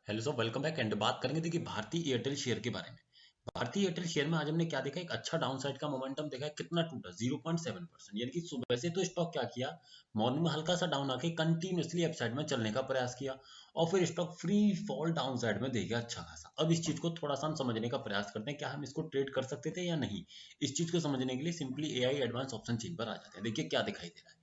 Hello sir, welcome back. And बात करेंगे देखिए भारतीय एयरटेल शेयर के बारे में। भारतीय एयरटेल शेयर में आज हमने क्या देखा, एक अच्छा डाउन साइड का मोमेंटम देखा है। कितना टूटा? 0.7%। यानी कि सुबह से तो स्टॉक क्या किया, मॉर्निंग में हल्का सा डाउन आके कंटिन्यूअसली अप साइड में चलने का प्रयास किया और फिर stock free fall down side में दे गया अच्छा खासा। अब इस चीज को थोड़ा सा हम समझने का प्रयास करते हैं, क्या हम इसको ट्रेड कर सकते थे या नहीं। इस चीज को समझने के लिए simply AI advance option chain पर आ जाते हैं। देखिए क्या दिखाई दे रहा है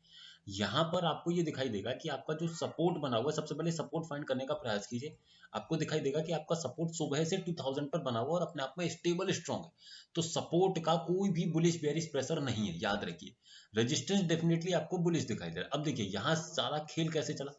यहाँ पर। आपको ये दिखाई देगा कि आपका जो सपोर्ट बना हुआ है, सबसे पहले सपोर्ट फाइंड करने का प्रयास कीजिए। आपको दिखाई देगा कि आपका सपोर्ट सुबह से 2000 पर बना हुआ और अपने आप में स्टेबल स्ट्रांग है। तो सपोर्ट का कोई भी बुलिश बेरिश प्रेशर नहीं है, याद रखिए। रेजिस्टेंस डेफिनेटली आपको बुलिश दिखाई दे रहा है। अब देखिए यहाँ सारा खेल कैसे चला,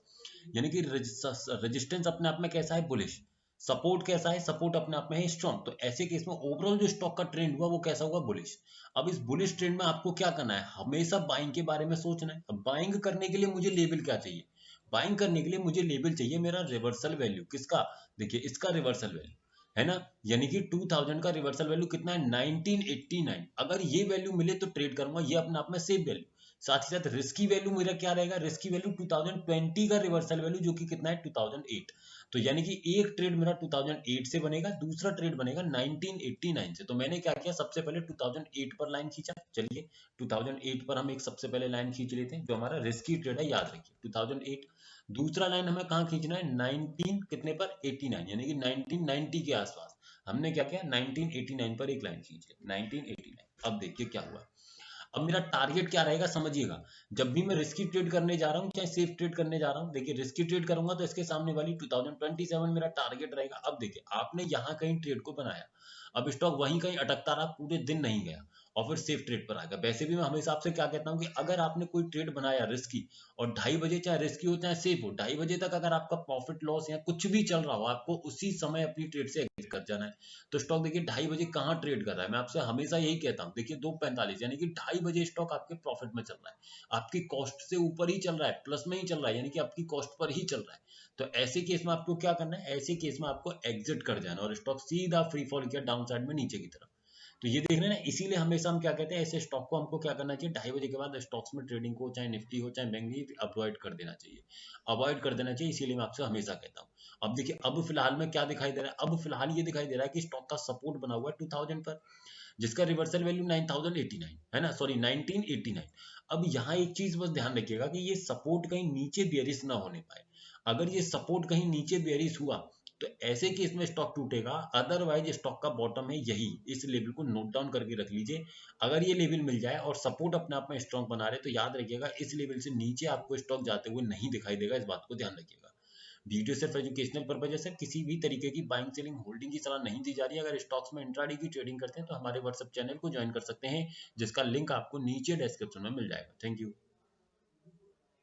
यानी कि रेजिस्टेंस अपने आप में कैसा है, बुलिश। सपोर्ट कैसा है, सपोर्ट अपने आप में है स्ट्रॉन्ग। तो ऐसे केस में ओवरऑल जो स्टॉक का ट्रेंड हुआ वो कैसा हुआ, बुलिश। अब इस बुलिश ट्रेंड में आपको क्या करना है, हमेशा बाइंग के बारे में सोचना है। अब बाइंग करने के लिए मुझे लेवल क्या चाहिए, बाइंग करने के लिए मुझे लेवल चाहिए मेरा रिवर्सल वैल्यू। किसका? देखिए इसका रिवर्सल वैल्यू है ना, यानी कि 2000 का रिवर्सल वैल्यू कितना है, 1989। अगर ये वैल्यू मिले तो ट्रेड करूंगा, ये अपने आप में सेफ वैल्यू। साथ ही साथ रिस्की वैल्यू मेरा क्या रहेगा, रिस्की वैल्यू 2020 का रिवर्सल वैल्यू जो कि कितना है 2008। तो यानी कि एक ट्रेड मेरा 2008 से बनेगा, दूसरा ट्रेड बनेगा 1989 से। तो मैंने क्या किया, सबसे पहले 2008 पर लाइन खींचा। चलिए 2008 पर हम एक सबसे पहले लाइन खींच लेते हैं, जो हमारा रिस्की ट्रेड है, याद रखिए 2008। दूसरा लाइन हमें कहाँ खींचना है, 19 कितने पर, 89, यानी कि 1990 के आसपास। हमने क्या किया, 1989 पर एक लाइन खींच ली, 1989। अब देखिए क्या हुआ। अब मेरा टारगेट क्या रहेगा समझिएगा। जब भी मैं रिस्की ट्रेड करने जा रहा हूँ चाहे सेफ ट्रेड करने जा रहा हूँ, देखिए रिस्की ट्रेड करूंगा तो इसके सामने वाली 2027 मेरा टारगेट रहेगा। अब देखिए आपने यहाँ कहीं ट्रेड को बनाया, अब स्टॉक वहीं कहीं अटकता रहा, पूरे दिन नहीं गया और फिर सेफ ट्रेड पर आ गया। वैसे भी मैं हमेशा आपसे क्या कहता हूँ कि अगर आपने कोई ट्रेड बनाया रिस्की और 2:30 बजे, चाहे रिस्की हो चाहे सेफ हो, 2:30 बजे तक अगर आपका प्रॉफिट लॉस या कुछ भी चल रहा हो, आपको उसी समय अपनी ट्रेड से एग्जिट कर जाना है। तो स्टॉक देखिए 2:30 बजे कहाँ ट्रेड कर रहा है, मैं आपसे हमेशा यही कहता हूँ। देखिए 2:45 यानी कि 2:30 बजे स्टॉक आपके प्रॉफिट में चल रहा है, आपकी कॉस्ट से ऊपर ही चल रहा है, प्लस में ही चल रहा है, यानी कि आपकी कॉस्ट पर ही चल रहा है। तो ऐसे केस में आपको क्या करना है, ऐसे केस में आपको एग्जिट कर जाना और स्टॉक सीधा फ्री फॉल किया डाउन साइड में नीचे की तरफ। तो ये देख रहे हैं ना, इसीलिए हमेशा हम क्या कहते हैं, ऐसे स्टॉक को हमको क्या करना चाहिए, 2:30 बजे के बाद स्टॉक्स में ट्रेडिंग को, चाहे निफ्टी हो चाहे बैंक निफ्टी, अवॉइड कर देना चाहिए, अवॉइड कर देना चाहिए। इसीलिए मैं आपसे हमेशा कहता हूँ। अब देखिए अब फिलहाल में क्या दिखाई दे रहा है, अब फिलहाल ये दिखाई दे रहा है कि स्टॉक का सपोर्ट बना हुआ है 2000 पर, जिसका रिवर्सल वैल्यू 9089 है ना, सॉरी 1989। अब यहाँ एक चीज बस ध्यान रखिएगा कि ये सपोर्ट कहीं नीचे बेरिश ना होने पाए। अगर ये सपोर्ट कहीं नीचे बेरिश हुआ तो ऐसे केस में स्टॉक टूटेगा, अदरवाइज स्टॉक का बॉटम है यही। इस लेवल को नोट डाउन करके रख लीजिए। अगर ये लेवल मिल जाए और सपोर्ट अपने आप में स्ट्रॉन्ग बना रहे तो याद रखिएगा इस लेवल से नीचे आपको स्टॉक जाते हुए नहीं दिखाई देगा, इस बात को ध्यान रखिएगा। वीडियो सिर्फ एजुकेशनल पर्पज है, सिर्फ किसी भी तरीके की बाइंग सेलिंग होल्डिंग की सलाह नहीं दी जा रही है। अगर स्टॉक्स में इंट्राडे की ट्रेडिंग करते हैं तो हमारे व्हाट्सएप चैनल को ज्वाइन कर सकते हैं, जिसका लिंक आपको नीचे डिस्क्रिप्शन में मिल जाएगा। Thank you.